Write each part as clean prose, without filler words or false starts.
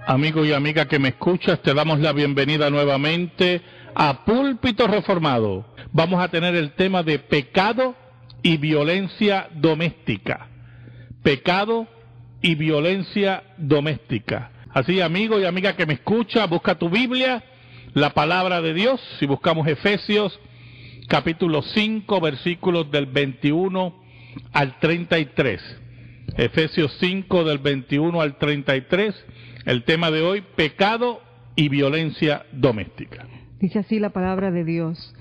Amigo y amiga que me escuchas, te damos la bienvenida nuevamente a Púlpito Reformado. Vamos a tener el tema de pecado y violencia doméstica. Pecado y violencia doméstica. Así, amigo y amiga que me escucha, busca tu Biblia, la palabra de Dios, si buscamos Efesios capítulo 5, versículos del 21 al 33. Efesios 5 del 21 al 33, el tema de hoy, pecado y violencia doméstica. Dice así la palabra de Dios: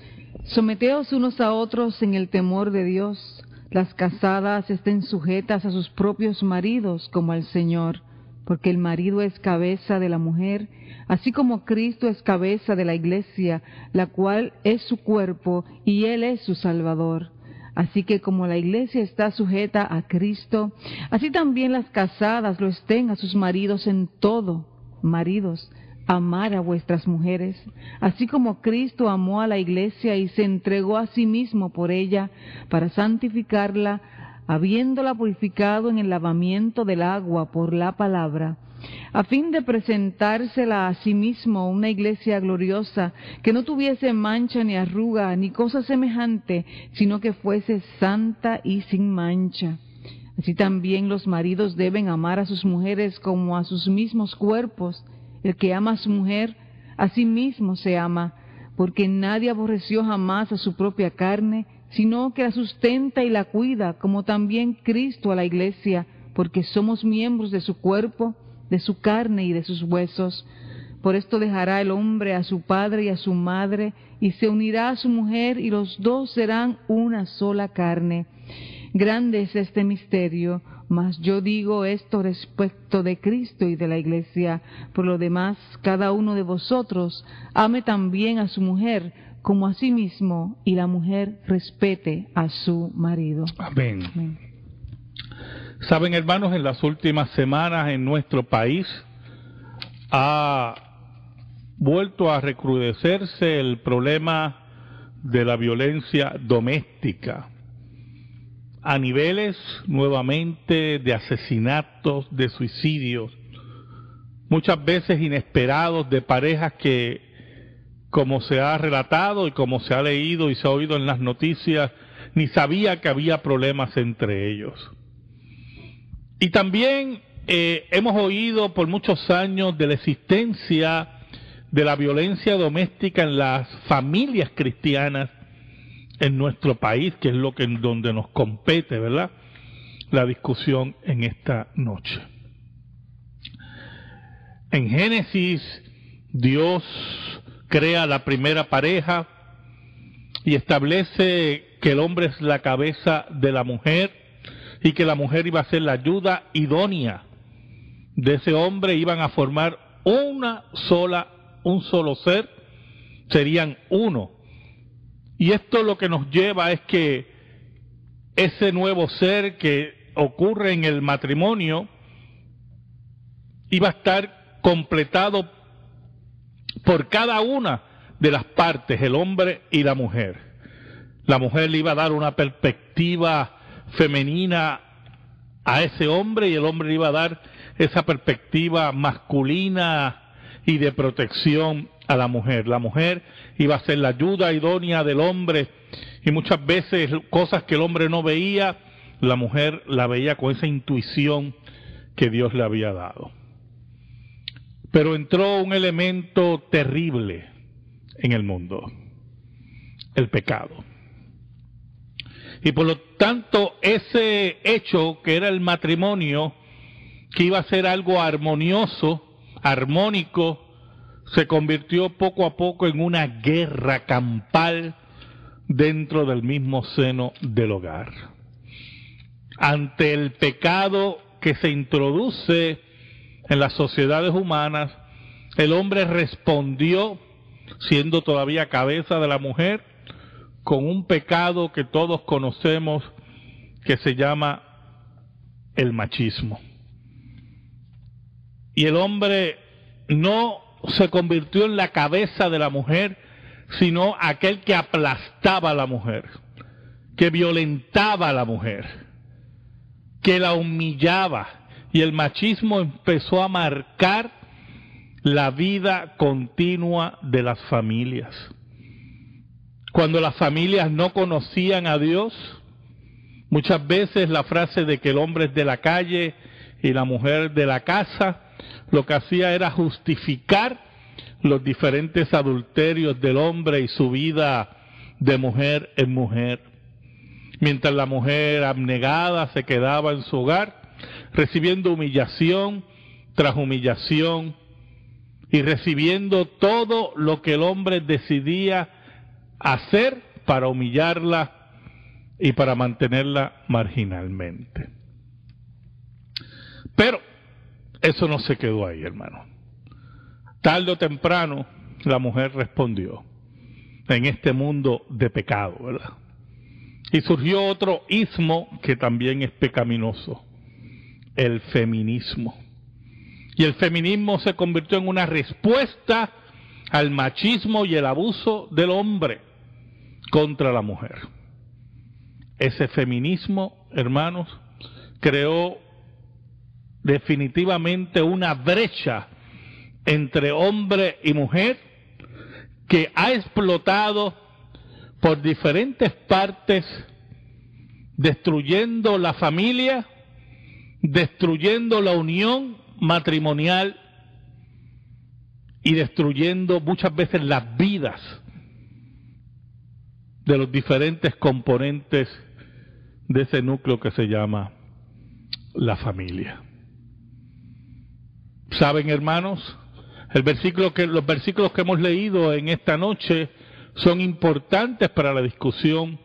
someteos unos a otros en el temor de Dios. Las casadas estén sujetas a sus propios maridos como al Señor, porque el marido es cabeza de la mujer, así como Cristo es cabeza de la iglesia, la cual es su cuerpo y Él es su Salvador. Así que como la iglesia está sujeta a Cristo, así también las casadas lo estén a sus maridos en todo. Maridos, amar a vuestras mujeres, así como Cristo amó a la iglesia y se entregó a sí mismo por ella, para santificarla, habiéndola purificado en el lavamiento del agua por la palabra, a fin de presentársela a sí mismo una iglesia gloriosa, que no tuviese mancha ni arruga ni cosa semejante, sino que fuese santa y sin mancha. Así también los maridos deben amar a sus mujeres como a sus mismos cuerpos. El que ama a su mujer, a sí mismo se ama, porque nadie aborreció jamás a su propia carne, sino que la sustenta y la cuida, como también Cristo a la iglesia, porque somos miembros de su cuerpo, de su carne y de sus huesos. Por esto dejará el hombre a su padre y a su madre, y se unirá a su mujer, y los dos serán una sola carne. Grande es este misterio, mas yo digo esto respecto de Cristo y de la iglesia. Por lo demás, cada uno de vosotros ame también a su mujer como a sí mismo, y la mujer respete a su marido. Amén. Amén. Saben, hermanos, en las últimas semanas en nuestro país ha vuelto a recrudecerse el problema de la violencia doméstica, a niveles nuevamente de asesinatos, de suicidios, muchas veces inesperados, de parejas que, como se ha relatado y como se ha leído y se ha oído en las noticias, ni sabía que había problemas entre ellos. Y también hemos oído por muchos años de la existencia de la violencia doméstica en las familias cristianas en nuestro país, que es lo que donde nos compete, ¿verdad?, la discusión en esta noche. En Génesis, Dios crea la primera pareja y establece que el hombre es la cabeza de la mujer y que la mujer iba a ser la ayuda idónea de ese hombre, iban a formar un solo ser, serían uno. Y esto lo que nos lleva es que ese nuevo ser que ocurre en el matrimonio iba a estar completado por cada una de las partes, el hombre y la mujer. La mujer le iba a dar una perspectiva femenina a ese hombre y el hombre le iba a dar esa perspectiva masculina y de protección a la mujer. La mujer iba a ser la ayuda idónea del hombre y muchas veces cosas que el hombre no veía, la mujer la veía con esa intuición que Dios le había dado. Pero entró un elemento terrible en el mundo, el pecado. Y por lo tanto, ese hecho que era el matrimonio, que iba a ser algo armonioso, armónico, se convirtió poco a poco en una guerra campal dentro del mismo seno del hogar. Ante el pecado que se introduce en las sociedades humanas, el hombre respondió, siendo todavía cabeza de la mujer, con un pecado que todos conocemos, que se llama el machismo. Y el hombre no se convirtió en la cabeza de la mujer, sino aquel que aplastaba a la mujer, que violentaba a la mujer, que la humillaba. Y el machismo empezó a marcar la vida continua de las familias. Cuando las familias no conocían a Dios, muchas veces la frase de que el hombre es de la calle y la mujer de la casa, lo que hacía era justificar los diferentes adulterios del hombre y su vida de mujer en mujer. Mientras la mujer abnegada se quedaba en su hogar, recibiendo humillación tras humillación y recibiendo todo lo que el hombre decidía hacer para humillarla y para mantenerla marginalmente. Pero eso no se quedó ahí, hermano. Tarde o temprano la mujer respondió en este mundo de pecado, ¿verdad? Y surgió otro ismo que también es pecaminoso, el feminismo. Y el feminismo se convirtió en una respuesta al machismo y el abuso del hombre contra la mujer. Ese feminismo, hermanos, creó definitivamente una brecha entre hombre y mujer que ha explotado por diferentes partes, destruyendo la familia, destruyendo la unión matrimonial y destruyendo muchas veces las vidas de los diferentes componentes de ese núcleo que se llama la familia. ¿Saben, hermanos? Los versículos que hemos leído en esta noche son importantes para la discusión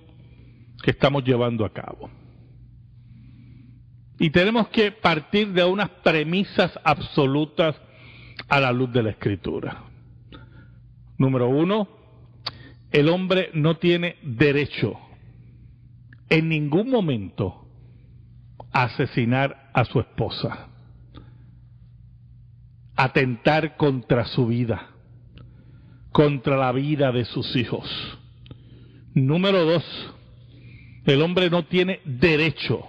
que estamos llevando a cabo. Y tenemos que partir de unas premisas absolutas a la luz de la Escritura. Número 1, el hombre no tiene derecho en ningún momento a asesinar a su esposa, atentar contra su vida, contra la vida de sus hijos. Número 2, el hombre no tiene derecho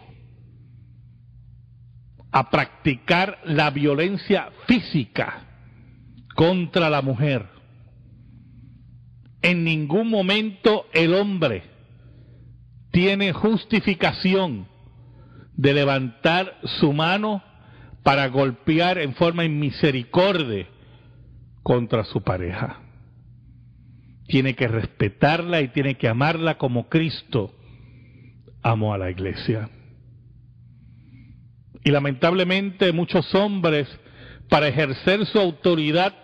a practicar la violencia física contra la mujer. En ningún momento el hombre tiene justificación de levantar su mano para golpear en forma inmisericordia contra su pareja. Tiene que respetarla y tiene que amarla como Cristo amó a la iglesia. Y lamentablemente muchos hombres, para ejercer su autoridad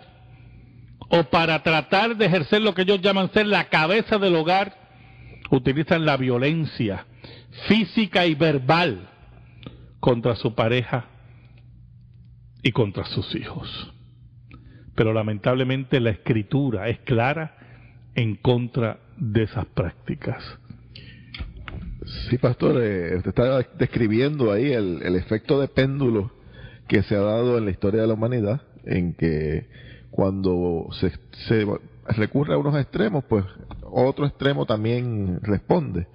o para tratar de ejercer lo que ellos llaman ser la cabeza del hogar, utilizan la violencia física y verbal contra su pareja y contra sus hijos. Pero lamentablemente la Escritura es clara en contra de esas prácticas. Sí, pastor, usted está describiendo ahí el efecto de péndulo que se ha dado en la historia de la humanidad, en que cuando se recurre a unos extremos, pues otro extremo también responde.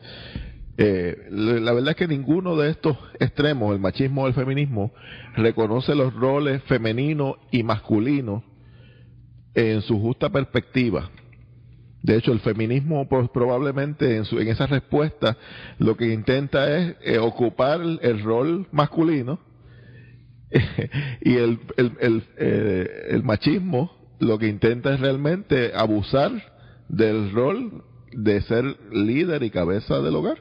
La verdad es que ninguno de estos extremos, el machismo o el feminismo, reconoce los roles femenino y masculino en su justa perspectiva. De hecho, el feminismo pues, probablemente en esa respuesta lo que intenta es ocupar el rol masculino y el machismo lo que intenta es realmente abusar del rol de ser líder y cabeza del hogar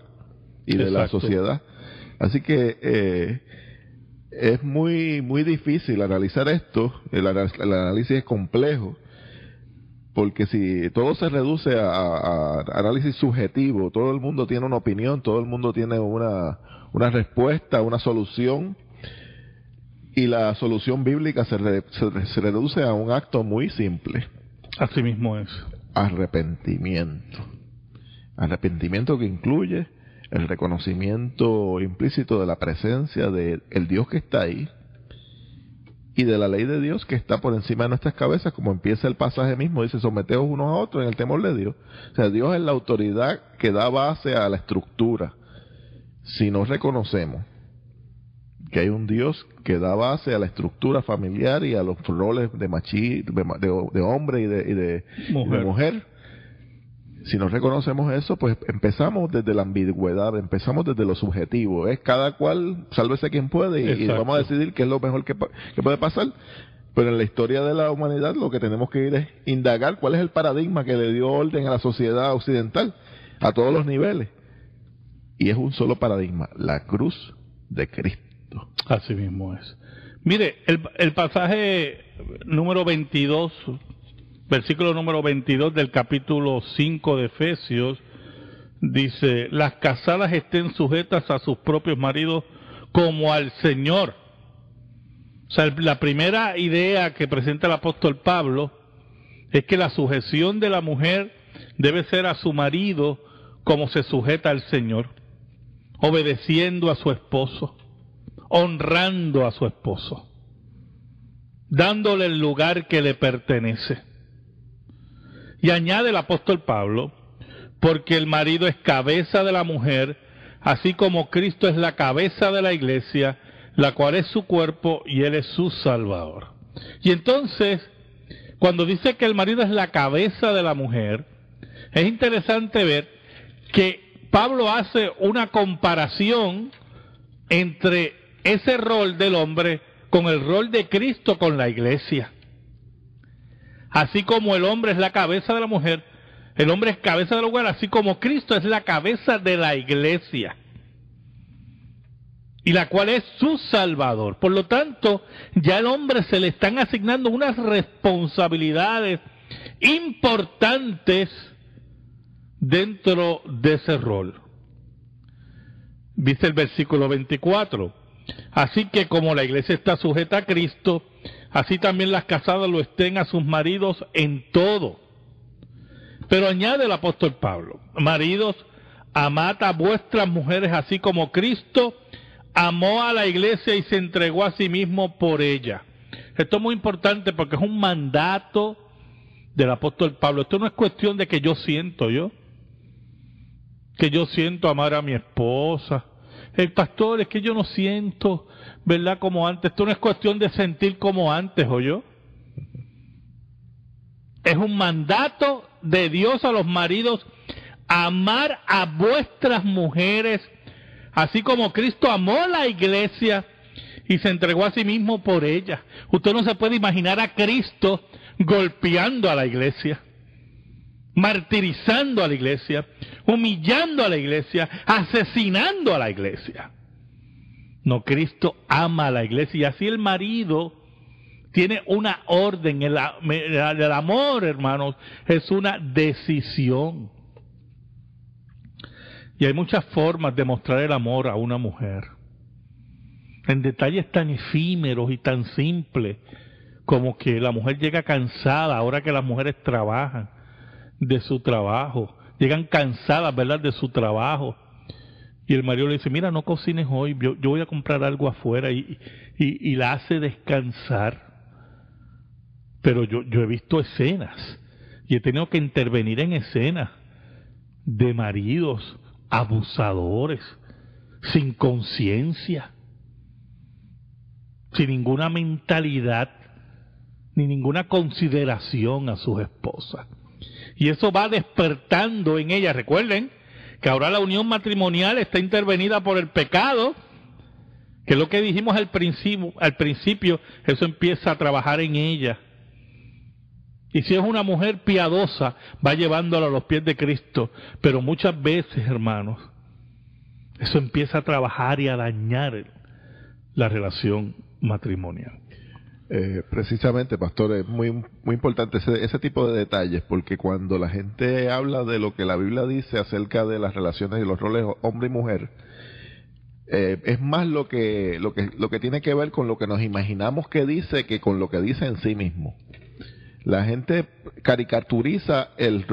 y de la sociedad. Así que es muy difícil analizar esto, el análisis es complejo, porque si todo se reduce a análisis subjetivo, todo el mundo tiene una opinión, todo el mundo tiene una respuesta, una solución, y la solución bíblica se reduce a un acto muy simple. Así mismo es. Arrepentimiento. Arrepentimiento que incluye el reconocimiento implícito de la presencia del Dios que está ahí y de la ley de Dios que está por encima de nuestras cabezas, como empieza el pasaje mismo, dice, someteos unos a otros en el temor de Dios. O sea, Dios es la autoridad que da base a la estructura. Si no reconocemos que hay un Dios que da base a la estructura familiar y a los roles de hombre y de mujer. Si no reconocemos eso, pues empezamos desde la ambigüedad, empezamos desde lo subjetivo. Es cada cual, sálvese quien puede, y vamos a decidir qué es lo mejor que puede pasar. Pero en la historia de la humanidad lo que tenemos que ir es indagar cuál es el paradigma que le dio orden a la sociedad occidental a todos los niveles. Y es un solo paradigma, la cruz de Cristo. Así mismo es. Mire, el pasaje número 22, versículo número 22 del capítulo 5 de Efesios, dice: las casadas estén sujetas a sus propios maridos como al Señor. O sea, la primera idea que presenta el apóstol Pablo es que la sujeción de la mujer debe ser a su marido como se sujeta al Señor, obedeciendo a su esposo, honrando a su esposo, dándole el lugar que le pertenece. Y añade el apóstol Pablo, porque el marido es cabeza de la mujer, así como Cristo es la cabeza de la iglesia, la cual es su cuerpo y él es su Salvador. Y entonces, cuando dice que el marido es la cabeza de la mujer, es interesante ver que Pablo hace una comparación entre ese rol del hombre con el rol de Cristo con la iglesia. Así como el hombre es la cabeza de la mujer, el hombre es cabeza de la mujer, así como Cristo es la cabeza de la iglesia, y la cual es su Salvador. Por lo tanto, ya al hombre se le están asignando unas responsabilidades importantes dentro de ese rol. Dice el versículo 24: así que como la iglesia está sujeta a Cristo, así también las casadas lo estén a sus maridos en todo. Pero añade el apóstol Pablo: maridos, amad a vuestras mujeres así como Cristo amó a la iglesia y se entregó a sí mismo por ella. Esto es muy importante porque es un mandato del apóstol Pablo. Esto no es cuestión de que yo siento amar a mi esposa. El pastor, es que yo no siento, ¿verdad?, como antes. Esto no es cuestión de sentir como antes, ¿oyó? Es un mandato de Dios a los maridos: amar a vuestras mujeres, así como Cristo amó a la iglesia y se entregó a sí mismo por ella. Usted no se puede imaginar a Cristo golpeando a la iglesia, martirizando a la iglesia, humillando a la iglesia, asesinando a la iglesia. No, Cristo ama a la iglesia, y así el marido tiene una orden. El amor, hermanos, es una decisión. Y hay muchas formas de mostrar el amor a una mujer, en detalles tan efímeros y tan simples como que la mujer llega cansada, ahora que las mujeres trabajan, de su trabajo, llegan cansadas, ¿verdad?, de su trabajo, y el marido le dice: mira, no cocines hoy, yo voy a comprar algo afuera, y la hace descansar. Pero yo he visto escenas, y he tenido que intervenir en escenas de maridos abusadores, sin conciencia, sin ninguna mentalidad, ni ninguna consideración a sus esposas. Y eso va despertando en ellas. Recuerden que ahora la unión matrimonial está intervenida por el pecado, que es lo que dijimos al principio, eso empieza a trabajar en ella. Y si es una mujer piadosa, va llevándola a los pies de Cristo. Pero muchas veces, hermanos, eso empieza a trabajar y a dañar la relación matrimonial. Precisamente, pastor, es muy importante ese tipo de detalles, porque cuando la gente habla de lo que la Biblia dice acerca de las relaciones y los roles hombre y mujer, es más lo que tiene que ver con lo que nos imaginamos que dice que con lo que dice en sí mismo. La gente caricaturiza el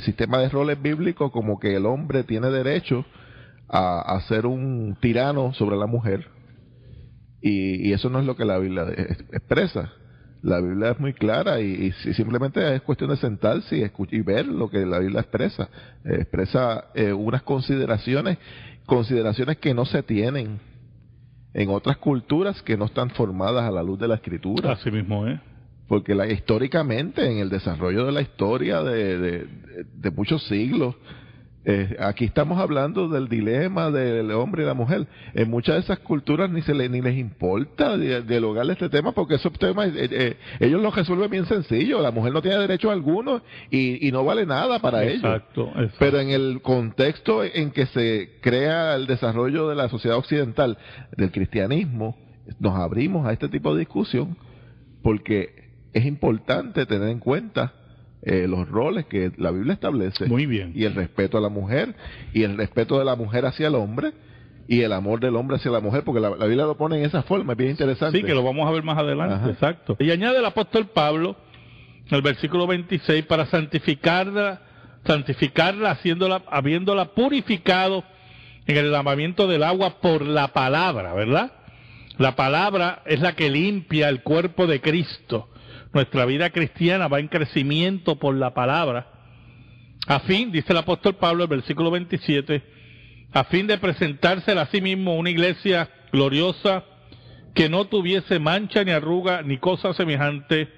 sistema de roles bíblicos como que el hombre tiene derecho a ser un tirano sobre la mujer, y eso no es lo que la Biblia expresa. La Biblia es muy clara, y simplemente es cuestión de sentarse y ver lo que la Biblia expresa. Expresa unas consideraciones que no se tienen en otras culturas que no están formadas a la luz de la Escritura. Así mismo es. Porque históricamente, en el desarrollo de la historia de muchos siglos, aquí estamos hablando del dilema del hombre y la mujer. En muchas de esas culturas ni les importa dialogar este tema, porque esos temas ellos los resuelven bien sencillo. La mujer no tiene derecho alguno y no vale nada para ellos. Exacto. Pero en el contexto en que se crea el desarrollo de la sociedad occidental, del cristianismo, nos abrimos a este tipo de discusión, porque es importante tener en cuenta los roles que la Biblia establece. Muy bien. Y el respeto a la mujer, y el respeto de la mujer hacia el hombre, y el amor del hombre hacia la mujer, porque la Biblia lo pone en esa forma, es bien interesante. Sí, que lo vamos a ver más adelante. Ajá. Exacto. Y añade el apóstol Pablo, en el versículo 26, para santificarla, habiéndola purificado en el lavamiento del agua por la palabra, ¿verdad? La palabra es la que limpia el cuerpo de Cristo. Nuestra vida cristiana va en crecimiento por la palabra. A fin, dice el apóstol Pablo, el versículo 27, a fin de presentársela a sí mismo una iglesia gloriosa, que no tuviese mancha ni arruga ni cosa semejante,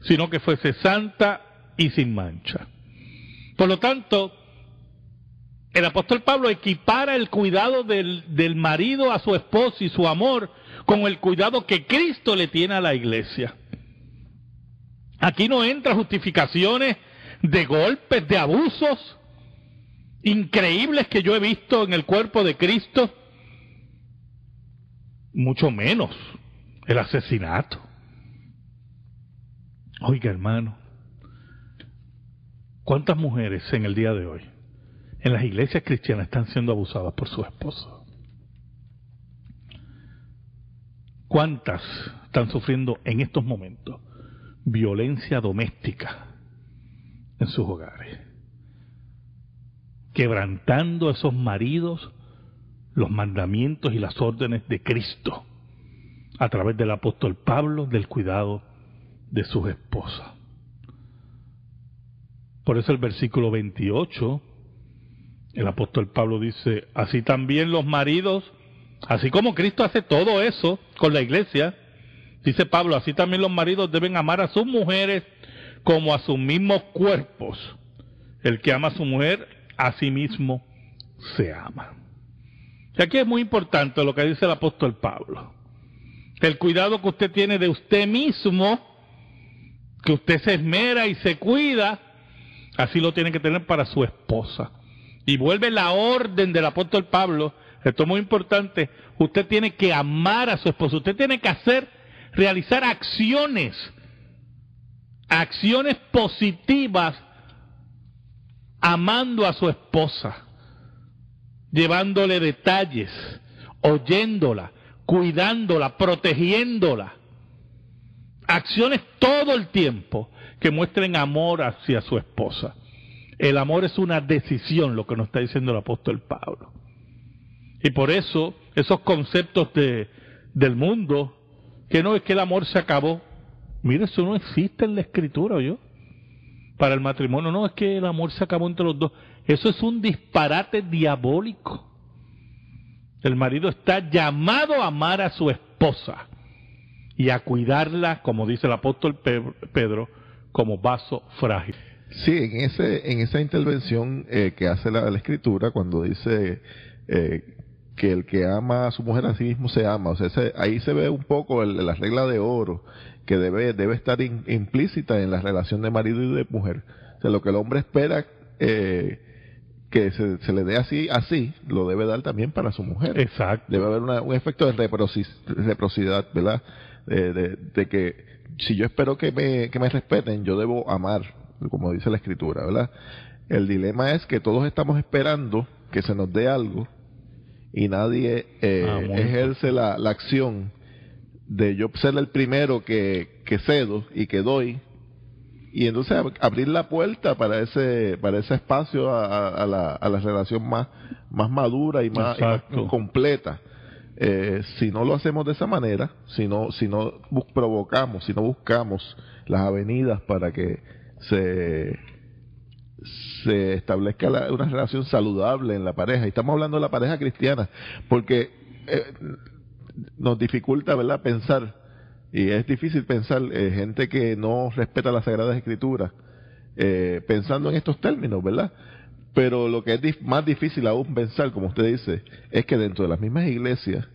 sino que fuese santa y sin mancha. Por lo tanto, el apóstol Pablo equipara el cuidado del marido a su esposa y su amor con el cuidado que Cristo le tiene a la iglesia. Aquí no entran justificaciones de golpes, de abusos increíbles que yo he visto en el cuerpo de Cristo, mucho menos el asesinato. Oiga, hermano, ¿cuántas mujeres en el día de hoy en las iglesias cristianas están siendo abusadas por sus esposos? ¿Cuántas están sufriendo en estos momentos violencia doméstica en sus hogares? Quebrantando a esos maridos los mandamientos y las órdenes de Cristo a través del apóstol Pablo, del cuidado de sus esposas. Por eso el versículo 28, el apóstol Pablo dice, así también los maridos, así como Cristo hace todo eso con la iglesia, dice Pablo, así también los maridos deben amar a sus mujeres como a sus mismos cuerpos. El que ama a su mujer, a sí mismo se ama. Y aquí es muy importante lo que dice el apóstol Pablo. El cuidado que usted tiene de usted mismo, que usted se esmera y se cuida, así lo tiene que tener para su esposa. Y vuelve la orden del apóstol Pablo, esto es muy importante, usted tiene que amar a su esposa, usted tiene que realizar acciones positivas, amando a su esposa, llevándole detalles, oyéndola, cuidándola, protegiéndola. Acciones todo el tiempo que muestren amor hacia su esposa. El amor es una decisión, lo que nos está diciendo el apóstol Pablo. Y por eso, esos conceptos del mundo, que no es que el amor se acabó. Mire, eso no existe en la Escritura, ¿oyó? Para el matrimonio, no es que el amor se acabó entre los dos. Eso es un disparate diabólico. El marido está llamado a amar a su esposa y a cuidarla, como dice el apóstol Pedro, como vaso frágil. Sí, en esa intervención que hace la Escritura, cuando dice que el que ama a su mujer a sí mismo se ama, o sea, ahí se ve un poco la regla de oro que debe estar implícita en la relación de marido y de mujer. O sea, lo que el hombre espera que se le dé así, lo debe dar también para su mujer. Exacto. Debe haber un efecto de reciprocidad, ¿verdad? De que si yo espero que me respeten, yo debo amar, como dice la Escritura, ¿verdad? El dilema es que todos estamos esperando que se nos dé algo y nadie ejerce la acción de yo ser el primero que cedo y que doy, y entonces abrir la puerta para ese espacio a la relación más madura y más completa. Si no lo hacemos de esa manera, si no provocamos, si no buscamos las avenidas para que se establezca una relación saludable en la pareja, y estamos hablando de la pareja cristiana, porque nos dificulta, ¿verdad?, pensar, y es difícil pensar, gente que no respeta las Sagradas Escrituras, pensando en estos términos, ¿verdad? Pero lo que es más difícil aún pensar, como usted dice, es que dentro de las mismas iglesias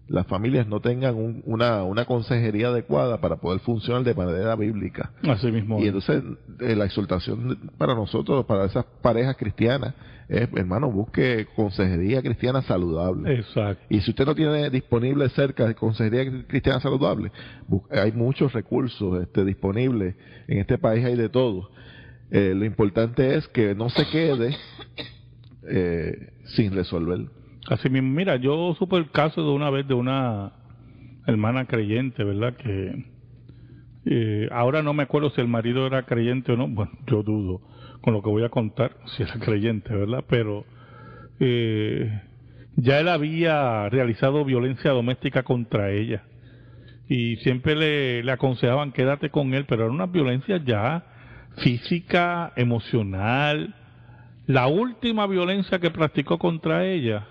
las familias no tengan una consejería adecuada para poder funcionar de manera bíblica. Así mismo. Y entonces la exhortación para nosotros, para esas parejas cristianas, es, hermano, busque consejería cristiana saludable. Exacto. Y si usted no tiene disponible cerca de consejería cristiana saludable, hay muchos recursos disponibles. En este país hay de todo. Lo importante es que no se quede sin resolver. Así mismo, mira, yo supe el caso de una vez de una hermana creyente, ¿verdad? Que ahora no me acuerdo si el marido era creyente o no. Bueno, yo dudo con lo que voy a contar si era creyente, ¿verdad? Pero ya él había realizado violencia doméstica contra ella y siempre le aconsejaban quédate con él, pero era una violencia ya física, emocional. La última violencia que practicó contra ella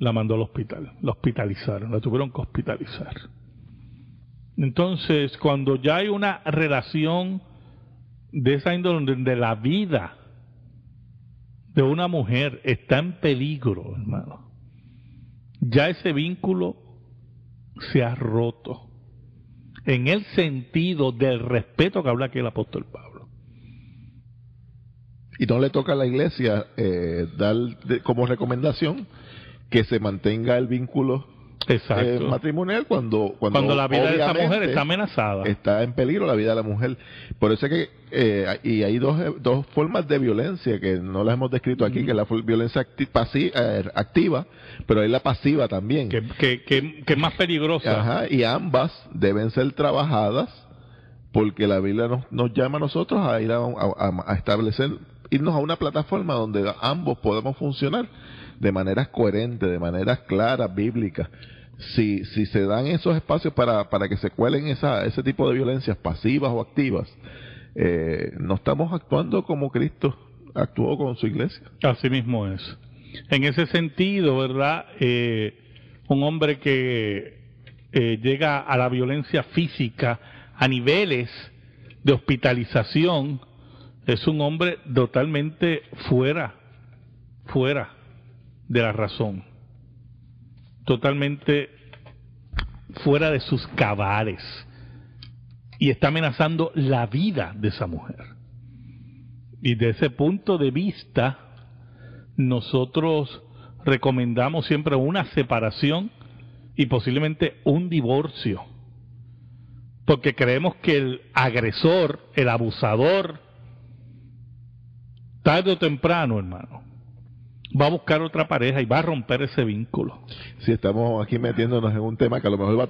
la mandó al hospital, la hospitalizaron, la tuvieron que hospitalizar. Entonces, cuando ya hay una relación de esa índole donde la vida de una mujer está en peligro, hermano, ya ese vínculo se ha roto en el sentido del respeto que habla aquí el apóstol Pablo. Y no le toca a la iglesia dar como recomendación que se mantenga el vínculo matrimonial cuando la vida de esa mujer está amenazada. Está en peligro la vida de la mujer. Por eso es que y hay dos formas de violencia que no las hemos descrito aquí, que es la violencia activa, pero hay la pasiva también. Que es más peligrosa. Ajá, y ambas deben ser trabajadas porque la Biblia nos llama a nosotros a ir a establecer, irnos a una plataforma donde ambos podemos funcionar de maneras coherentes, de maneras claras, bíblicas. Si se dan esos espacios para que se cuelen ese tipo de violencias pasivas o activas, no estamos actuando como Cristo actuó con su iglesia. Así mismo es. En ese sentido, ¿verdad? Un hombre que llega a la violencia física a niveles de hospitalización es un hombre totalmente fuera de la razón, totalmente fuera de sus cabales, y está amenazando la vida de esa mujer. Y de ese punto de vista nosotros recomendamos siempre una separación y posiblemente un divorcio, porque creemos que el agresor, el abusador, tarde o temprano, hermano, va a buscar otra pareja y va a romper ese vínculo. Si estamos aquí metiéndonos en un tema que a lo mejor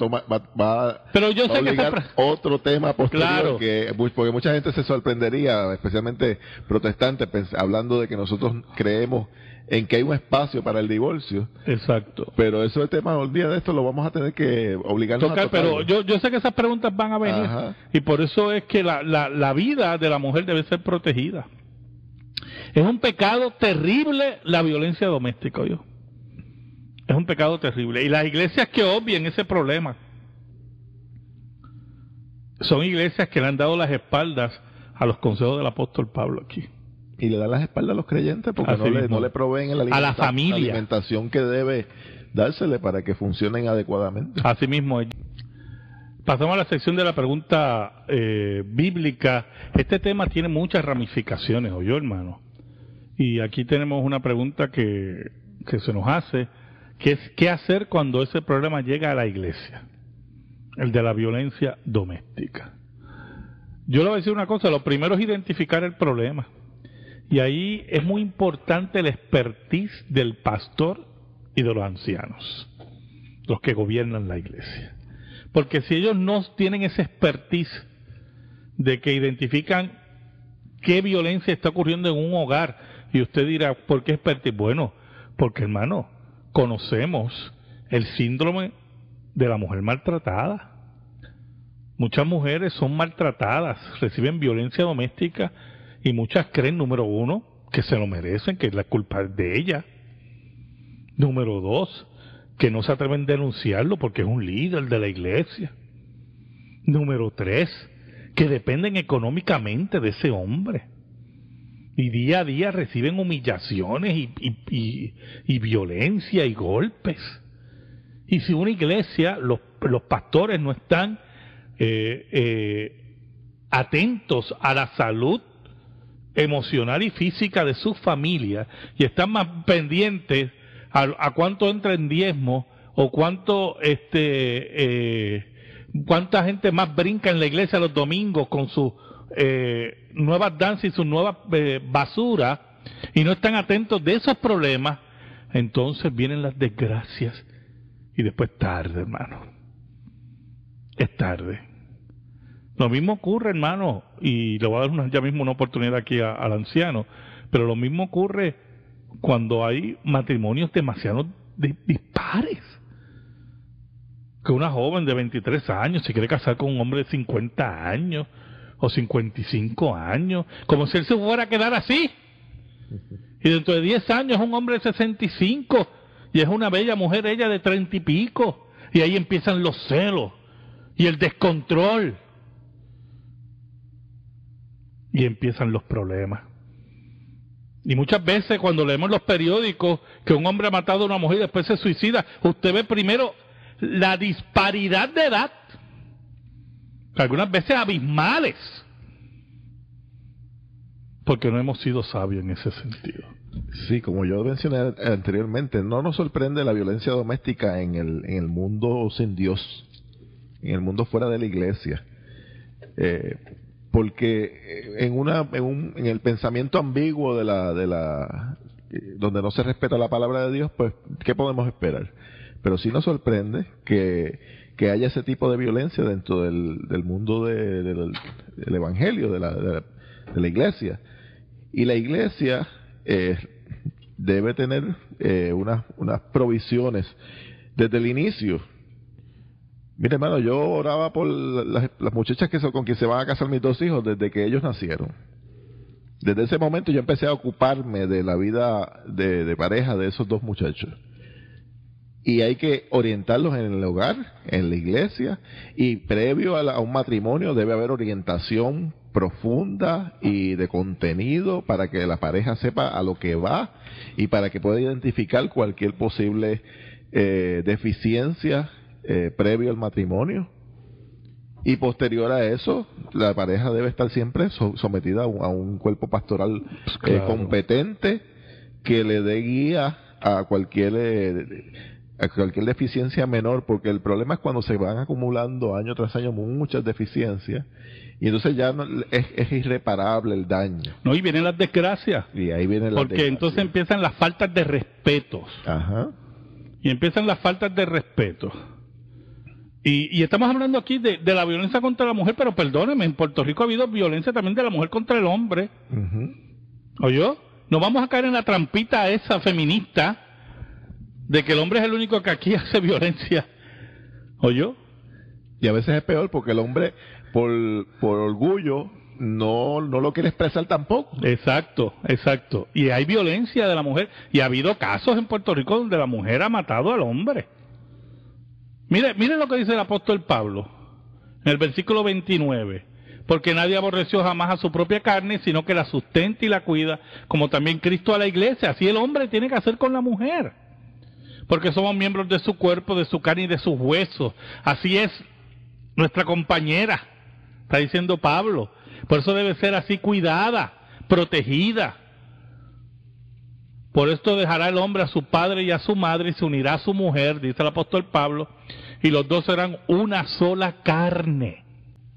pero yo sé que otro tema posterior, claro, porque mucha gente se sorprendería, especialmente protestantes, hablando de que nosotros creemos en que hay un espacio para el divorcio. Exacto. Pero eso es el tema, el día de esto lo vamos a tener que obligarnos a tocar. Pero yo sé que esas preguntas van a venir. Ajá. Y por eso es que la vida de la mujer debe ser protegida. Es un pecado terrible la violencia doméstica, ¿oyó? Es un pecado terrible. Y las iglesias que obvian ese problema son iglesias que le han dado las espaldas a los consejos del apóstol Pablo aquí. Y le dan las espaldas a los creyentes porque no le proveen a la familia la alimentación que debe dársele para que funcionen adecuadamente. Así mismo es. Pasamos a la sección de la pregunta bíblica. Este tema tiene muchas ramificaciones, ¿oyó, hermano? Y aquí tenemos una pregunta que se nos hace, que es ¿qué hacer cuando ese problema llega a la iglesia? El de la violencia doméstica. Yo le voy a decir una cosa, lo primero es identificar el problema. Y ahí es muy importante el expertise del pastor y de los ancianos, los que gobiernan la iglesia. Porque si ellos no tienen ese expertise de que identifican qué violencia está ocurriendo en un hogar, y usted dirá, ¿por qué expertise? Bueno, porque, hermano, conocemos el síndrome de la mujer maltratada. Muchas mujeres son maltratadas, reciben violencia doméstica y muchas creen, número uno, que se lo merecen, que la culpa es de ella. Número dos, que no se atreven a denunciarlo porque es un líder de la iglesia. Número 3, que dependen económicamente de ese hombre. Y día a día reciben humillaciones y violencia y golpes. Y si una iglesia, los pastores no están atentos a la salud emocional y física de sus familias y están más pendientes a cuánto entra en diezmo o cuánta gente más brinca en la iglesia los domingos con sus nuevas danzas y sus nuevas basuras, y no están atentos de esos problemas, entonces vienen las desgracias y después tarde, hermano. Es tarde. Lo mismo ocurre, hermano, y le voy a dar ya mismo una oportunidad aquí al anciano, pero lo mismo ocurre cuando hay matrimonios demasiado dispares. Que una joven de 23 años se quiere casar con un hombre de 50 años o 55 años, como si él se fuera a quedar así. Y dentro de 10 años es un hombre de 65 y es una bella mujer, ella de 30 y pico. Y ahí empiezan los celos y el descontrol. Y empiezan los problemas. Y muchas veces cuando leemos los periódicos que un hombre ha matado a una mujer y después se suicida, usted ve primero la disparidad de edad, algunas veces abismales, porque no hemos sido sabios en ese sentido. Sí, como yo mencioné anteriormente, no nos sorprende la violencia doméstica en el mundo sin Dios, en el mundo fuera de la iglesia, porque en el pensamiento ambiguo donde no se respeta la palabra de Dios, pues ¿qué podemos esperar? Pero sí nos sorprende que haya ese tipo de violencia dentro del mundo del evangelio, de la iglesia. Y la iglesia debe tener unas provisiones desde el inicio. Mire, hermano, yo oraba por las muchachas con quien se van a casar mis 2 hijos desde que ellos nacieron. Desde ese momento yo empecé a ocuparme de la vida de pareja de esos 2 muchachos. Y hay que orientarlos en el hogar, en la iglesia, y previo a un matrimonio debe haber orientación profunda y de contenido para que la pareja sepa a lo que va y para que pueda identificar cualquier posible deficiencia previo al matrimonio. Y posterior a eso, la pareja debe estar siempre sometida a un cuerpo pastoral competente que le dé guía a cualquier deficiencia menor, porque el problema es cuando se van acumulando año tras año muchas deficiencias y entonces ya es irreparable el daño. No, y vienen las desgracias. Y ahí vienen las porque desgracias. Entonces empiezan las faltas de respeto. Ajá. Y empiezan las faltas de respeto. Y estamos hablando aquí de la violencia contra la mujer, pero perdóneme, en Puerto Rico ha habido violencia también de la mujer contra el hombre. ¿Oyó? No vamos a caer en la trampita esa feminista de que el hombre es el único que aquí hace violencia. ¿Oyó? Y a veces es peor porque el hombre, por orgullo, no lo quiere expresar tampoco. Exacto. Y hay violencia de la mujer. Y ha habido casos en Puerto Rico donde la mujer ha matado al hombre. Mire lo que dice el apóstol Pablo en el versículo 29. Porque nadie aborreció jamás a su propia carne, sino que la sustenta y la cuida, como también Cristo a la iglesia. Así el hombre tiene que hacer con la mujer. Porque somos miembros de su cuerpo, de su carne y de sus huesos. Así es nuestra compañera, está diciendo Pablo. Por eso debe ser así cuidada, protegida. Por esto dejará el hombre a su padre y a su madre y se unirá a su mujer, dice el apóstol Pablo, y los 2 serán una sola carne.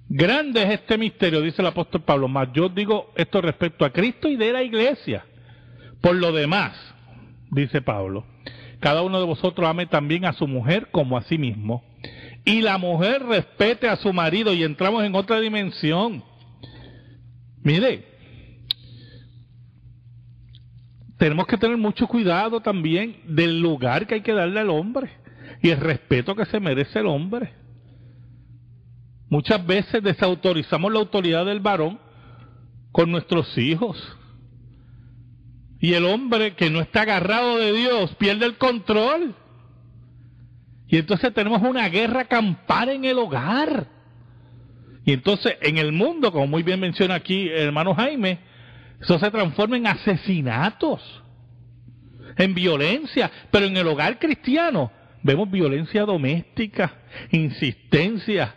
Grande es este misterio, dice el apóstol Pablo, mas yo digo esto respecto a Cristo y de la iglesia. Por lo demás, dice Pablo, cada uno de vosotros ame también a su mujer como a sí mismo, y la mujer respete a su marido, y entramos en otra dimensión. Mire, tenemos que tener mucho cuidado también del lugar que hay que darle al hombre y el respeto que se merece el hombre. Muchas veces desautorizamos la autoridad del varón con nuestros hijos. Y el hombre que no está agarrado de Dios pierde el control. Y entonces tenemos una guerra campal en el hogar. Y entonces en el mundo, como muy bien menciona aquí el hermano Jaime, eso se transforma en asesinatos, en violencia. Pero en el hogar cristiano vemos violencia doméstica, insistencia,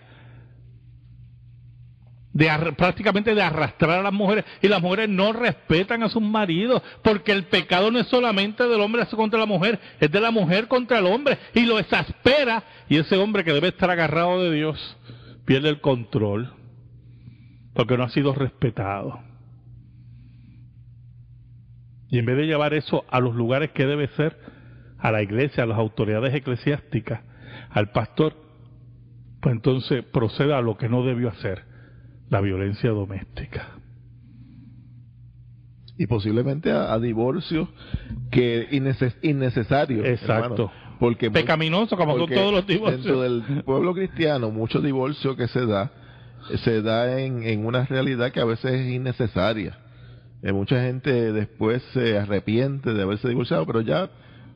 prácticamente de arrastrar a las mujeres, y las mujeres no respetan a sus maridos, porque el pecado no es solamente del hombre contra la mujer, es de la mujer contra el hombre, y lo exaspera, y ese hombre que debe estar agarrado de Dios pierde el control porque no ha sido respetado. Y en vez de llevar eso a los lugares que debe ser, a la iglesia, a las autoridades eclesiásticas, al pastor, pues entonces proceda a lo que no debió hacer: la violencia doméstica. Y posiblemente a divorcios que innecesarios. Exacto. Hermano, porque pecaminoso, como son todos los divorcios. Dentro del pueblo cristiano, muchos divorcios que se da en una realidad que a veces es innecesaria. Mucha gente después se arrepiente de haberse divorciado, pero ya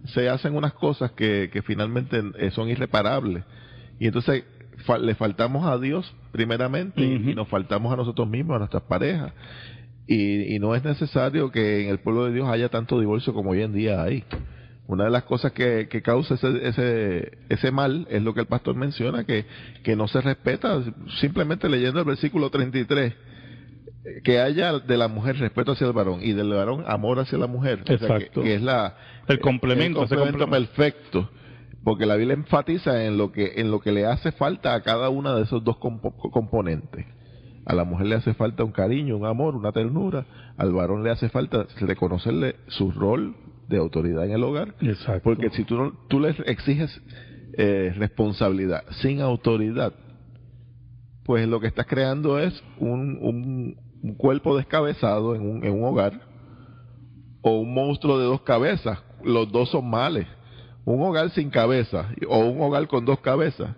se hacen unas cosas que finalmente son irreparables. Y entonces le faltamos a Dios primeramente, y nos faltamos a nosotros mismos, a nuestras parejas, y no es necesario que en el pueblo de Dios haya tanto divorcio como hoy en día hay. Una de las cosas que causa ese mal es lo que el pastor menciona, que no se respeta. Simplemente leyendo el versículo 33, que haya de la mujer respeto hacia el varón y del varón amor hacia la mujer. Exacto. O sea, que es el complemento perfecto. Porque la Biblia enfatiza en lo que le hace falta a cada una de esos dos componentes. A la mujer le hace falta un cariño, un amor, una ternura. Al varón le hace falta reconocerle su rol de autoridad en el hogar. Exacto. Porque si tú le exiges responsabilidad sin autoridad, pues lo que estás creando es un cuerpo descabezado en un hogar, o un monstruo de dos cabezas. Los dos son males. Un hogar sin cabeza o un hogar con dos cabezas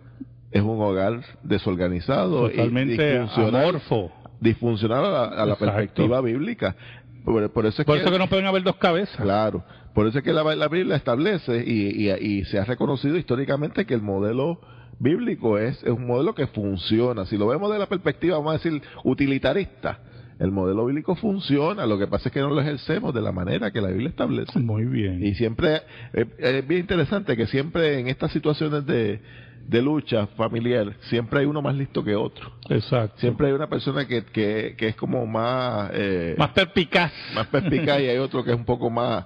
es un hogar desorganizado, totalmente amorfo, disfuncional a la perspectiva bíblica. Por eso que no pueden haber dos cabezas. Claro, por eso es que la Biblia establece y se ha reconocido históricamente que el modelo bíblico es un modelo que funciona. Si lo vemos de la perspectiva, vamos a decir, utilitarista, el modelo bíblico funciona. Lo que pasa es que no lo ejercemos de la manera que la Biblia establece. Muy bien. Y siempre es bien interesante que siempre en estas situaciones de lucha familiar, siempre hay uno más listo que otro. Exacto. Siempre hay una persona que es como más perspicaz. Más perspicaz, y hay otro que es un poco más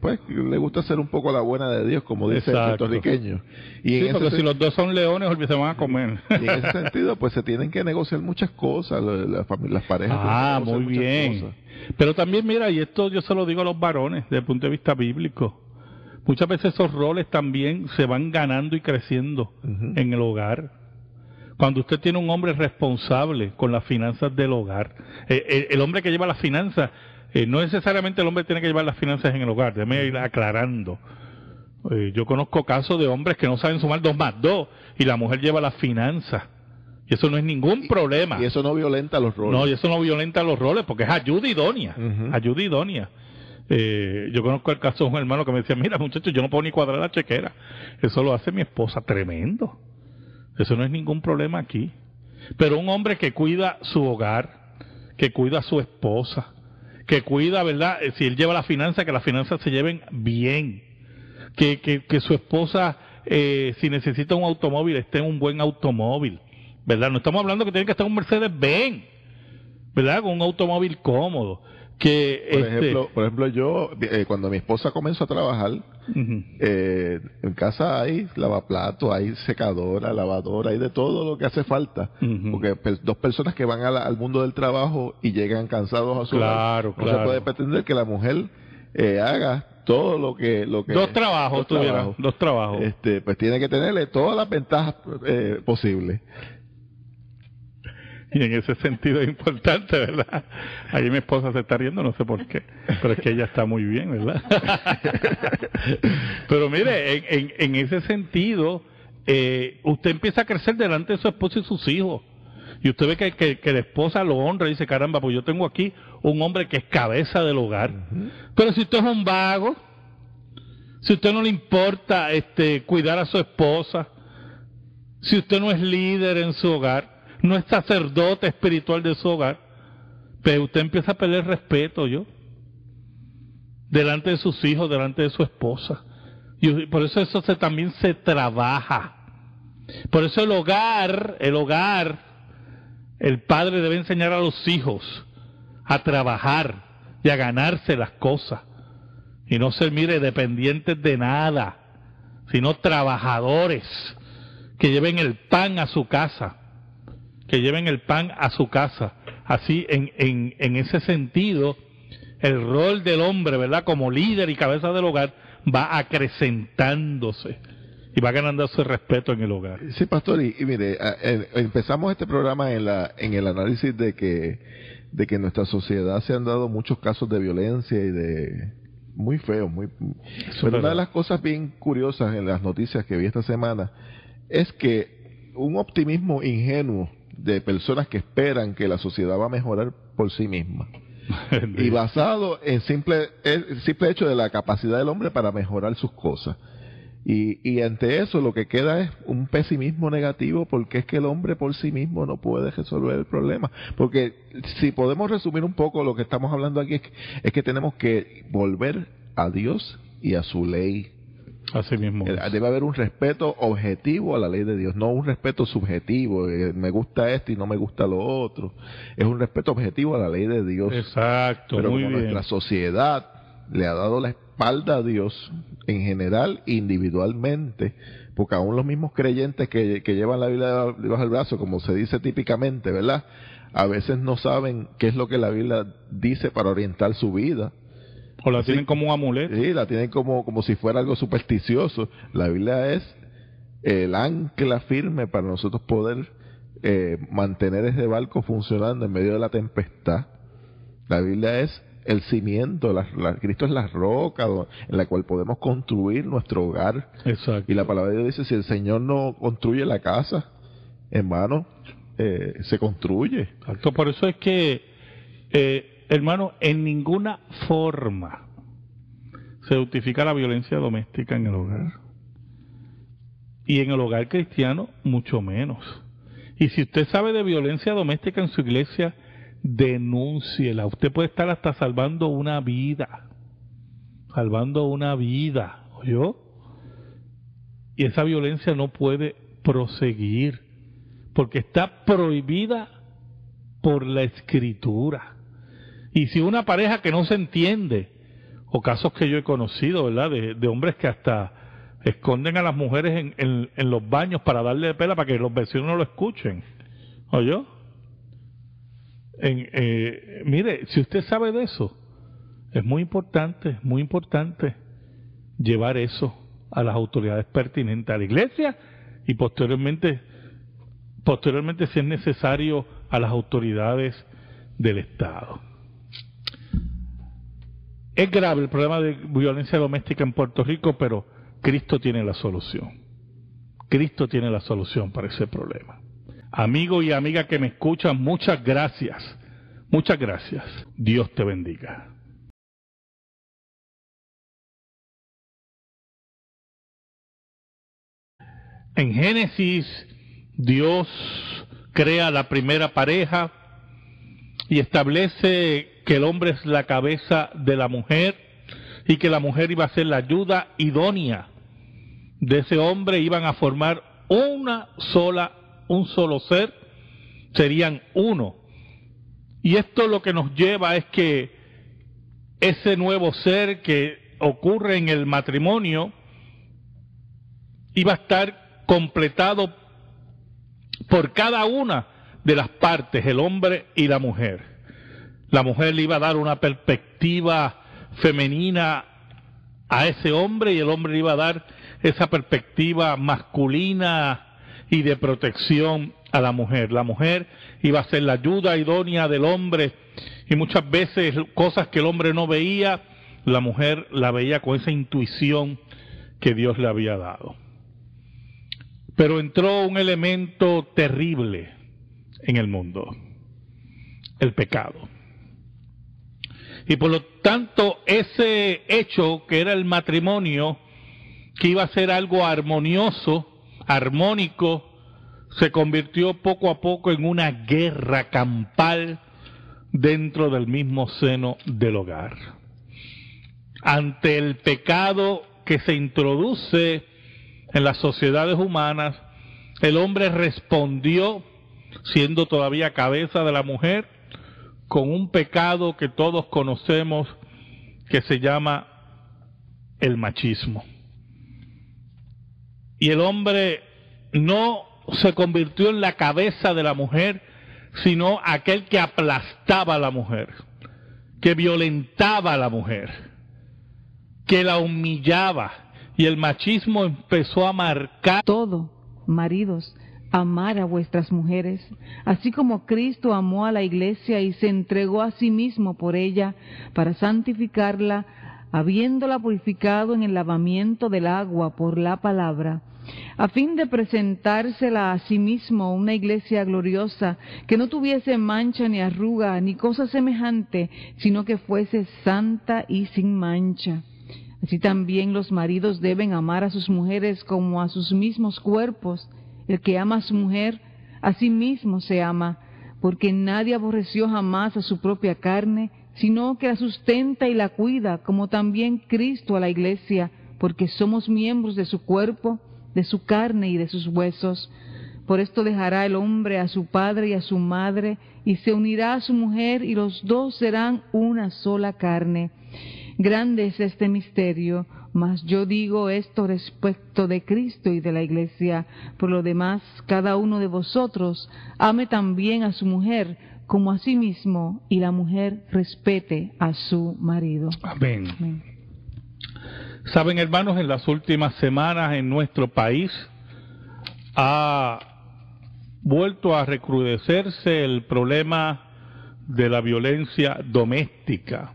pues le gusta hacer un poco la buena de Dios, como dice el puertorriqueño. Y sí, porque si los dos son leones, se van a comer. Y en ese sentido, pues se tienen que negociar muchas cosas, las parejas. Muy bien. Cosas. Pero también, mira, y esto yo se lo digo a los varones desde el punto de vista bíblico, muchas veces esos roles también se van ganando y creciendo en el hogar. Cuando usted tiene un hombre responsable con las finanzas del hogar, el hombre que lleva las finanzas, no necesariamente el hombre tiene que llevar las finanzas en el hogar, déjeme ir aclarando. Yo conozco casos de hombres que no saben sumar 2 más 2 y la mujer lleva las finanzas. Y eso no es ningún problema. Y eso no violenta los roles. No, y eso no violenta los roles porque es ayuda idónea. Ayuda idónea. Yo conozco el caso de un hermano que me decía, mira muchacho, yo no puedo ni cuadrar la chequera. Eso lo hace mi esposa. Tremendo. Eso no es ningún problema aquí. Pero un hombre que cuida su hogar, que cuida a su esposa, que cuida, ¿verdad? Si él lleva la finanza, que las finanzas se lleven bien. Que su esposa, si necesita un automóvil, esté en un buen automóvil, ¿verdad? No estamos hablando que tiene que estar un Mercedes-Benz, ¿verdad? Con un automóvil cómodo. Por ejemplo, yo, cuando mi esposa comenzó a trabajar, en casa hay lavaplatos, hay secadora, lavadora, hay de todo lo que hace falta. Porque dos personas que van al mundo del trabajo y llegan cansados a su hogar, no se puede pretender que la mujer haga todo lo que dos trabajos. Pues tiene que tenerle todas las ventajas posibles. Y en ese sentido es importante, ¿verdad? Ahí mi esposa se está riendo, no sé por qué, pero es que ella está muy bien, ¿verdad? Pero mire, en ese sentido, usted empieza a crecer delante de su esposa y sus hijos. Y usted ve que la esposa lo honra y dice, caramba, pues yo tengo aquí un hombre que es cabeza del hogar. Pero si usted es un vago, si a usted no le importa cuidar a su esposa, si usted no es líder en su hogar, no es sacerdote espiritual de su hogar, pero usted empieza a perder respeto, delante de sus hijos, delante de su esposa. Y por eso también se trabaja. Por eso el hogar, el padre debe enseñar a los hijos a trabajar y a ganarse las cosas. Y no ser, dependientes de nada, sino trabajadores que lleven el pan a su casa. Que lleven el pan a su casa. Así, en ese sentido, el rol del hombre, ¿verdad?, como líder y cabeza del hogar, va acrecentándose y va ganándose respeto en el hogar. Sí, pastor, y mire, empezamos este programa en el análisis de que en nuestra sociedad se han dado muchos casos de violencia y de muy feos, pero una de las cosas bien curiosas en las noticias que vi esta semana es que un optimismo ingenuo de personas que esperan que la sociedad va a mejorar por sí misma y basado en el simple hecho de la capacidad del hombre para mejorar sus cosas. Y ante eso lo que queda es un pesimismo negativo, porque es que el hombre por sí mismo no puede resolver el problema. Porque si podemos resumir un poco lo que estamos hablando aquí, es que tenemos que volver a Dios y a su ley. Así mismo. Debe haber un respeto objetivo a la ley de Dios, no un respeto subjetivo, me gusta esto y no me gusta lo otro. Es un respeto objetivo a la ley de Dios. Exacto, pero muy como bien. Nuestra sociedad le ha dado la espalda a Dios en general, individualmente, porque aún los mismos creyentes que llevan la Biblia debajo del brazo, como se dice típicamente, ¿verdad?, a veces no saben qué es lo que la Biblia dice para orientar su vida. O la tienen como un amuleto. Sí, la tienen como si fuera algo supersticioso. La Biblia es el ancla firme para nosotros poder mantener ese barco funcionando en medio de la tempestad. La Biblia es el cimiento, Cristo es la roca en la cual podemos construir nuestro hogar. Exacto. Y la palabra de Dios dice, si el Señor no construye la casa, hermano, se construye. Exacto, por eso es que, hermano, en ninguna forma se justifica la violencia doméstica en el hogar. Y en el hogar cristiano, mucho menos. Y si usted sabe de violencia doméstica en su iglesia, denúnciela. Usted puede estar hasta salvando una vida. ¿Oyó? Y esa violencia no puede proseguir, porque está prohibida por la Escritura. Y si una pareja que no se entiende, o casos que yo he conocido, ¿verdad?, de hombres que hasta esconden a las mujeres en los baños para darle de pela para que los vecinos no lo escuchen. ¿Oyó? Mire, si usted sabe de eso, es muy importante llevar eso a las autoridades pertinentes, a la iglesia, y posteriormente si es necesario a las autoridades del Estado. Es grave el problema de violencia doméstica en Puerto Rico, pero Cristo tiene la solución. Cristo tiene la solución para ese problema. Amigo y amiga que me escuchan, muchas gracias. Muchas gracias. Dios te bendiga. En Génesis, Dios crea la primera pareja y establece que el hombre es la cabeza de la mujer y que la mujer iba a ser la ayuda idónea de ese hombre. Iban a formar un solo ser, serían uno. Y esto lo que nos lleva es que ese nuevo ser que ocurre en el matrimonio iba a estar completado por cada una de las partes, el hombre y la mujer. La mujer le iba a dar una perspectiva femenina a ese hombre y el hombre le iba a dar esa perspectiva masculina y de protección a la mujer. La mujer iba a ser la ayuda idónea del hombre y muchas veces cosas que el hombre no veía, la mujer la veía con esa intuición que Dios le había dado. Pero entró un elemento terrible en el mundo, el pecado. Y por lo tanto ese hecho que era el matrimonio que iba a ser algo armonioso, armónico, se convirtió poco a poco en una guerra campal dentro del mismo seno del hogar. Ante el pecado que se introduce en las sociedades humanas, el hombre respondió, siendo todavía cabeza de la mujer, con un pecado que todos conocemos, que se llama el machismo. Y el hombre no se convirtió en la cabeza de la mujer, sino aquel que aplastaba a la mujer, que violentaba a la mujer, que la humillaba. Y el machismo empezó a marcar todo. Maridos, amar a vuestras mujeres, así como Cristo amó a la iglesia y se entregó a sí mismo por ella, para santificarla, habiéndola purificado en el lavamiento del agua por la palabra, a fin de presentársela a sí mismo una iglesia gloriosa, que no tuviese mancha ni arruga ni cosa semejante, sino que fuese santa y sin mancha. Así también los maridos deben amar a sus mujeres como a sus mismos cuerpos. El que ama a su mujer, a sí mismo se ama, porque nadie aborreció jamás a su propia carne, sino que la sustenta y la cuida, como también Cristo a la iglesia, porque somos miembros de su cuerpo, de su carne y de sus huesos. Por esto dejará el hombre a su padre y a su madre, y se unirá a su mujer, y los dos serán una sola carne. Grande es este misterio, mas yo digo esto respecto de Cristo y de la iglesia. Por lo demás, cada uno de vosotros ame también a su mujer como a sí mismo, y la mujer respete a su marido. Amén. Amén. Saben, hermanos, en las últimas semanas en nuestro país ha vuelto a recrudecerse el problema de la violencia doméstica,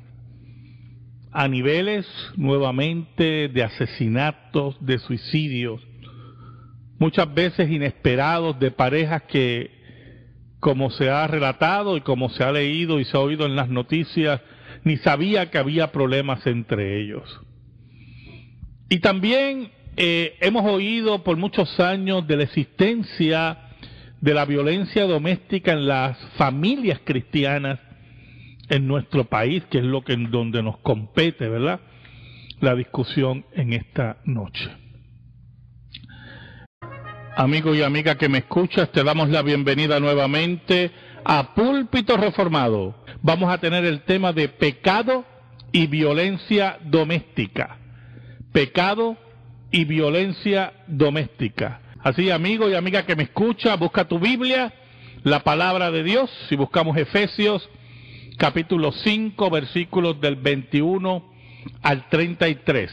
a niveles nuevamente de asesinatos, de suicidios, muchas veces inesperados, de parejas que, como se ha relatado y como se ha leído y se ha oído en las noticias, ni sabía que había problemas entre ellos. Y también hemos oído por muchos años de la existencia de la violencia doméstica en las familias cristianas en nuestro país, que es lo que donde nos compete, ¿verdad?, la discusión en esta noche. Amigo y amiga que me escuchas, te damos la bienvenida nuevamente a Púlpito Reformado. Vamos a tener el tema de pecado y violencia doméstica. Pecado y violencia doméstica. Así, amigo y amiga que me escucha, busca tu Biblia, la palabra de Dios, si buscamos Efesios capítulo 5, versículos del 21 al 33.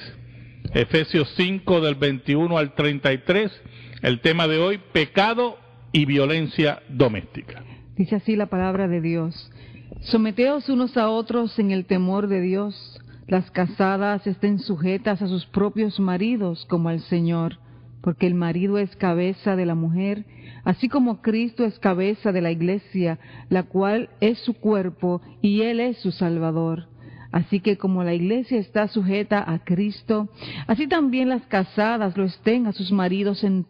Efesios 5, del 21 al 33, el tema de hoy, pecado y violencia doméstica. Dice así la palabra de Dios: someteos unos a otros en el temor de Dios. Las casadas estén sujetas a sus propios maridos como al Señor, porque el marido es cabeza de la mujer, así como Cristo es cabeza de la iglesia, la cual es su cuerpo y Él es su Salvador. Así que como la iglesia está sujeta a Cristo, así también las casadas lo estén a sus maridos en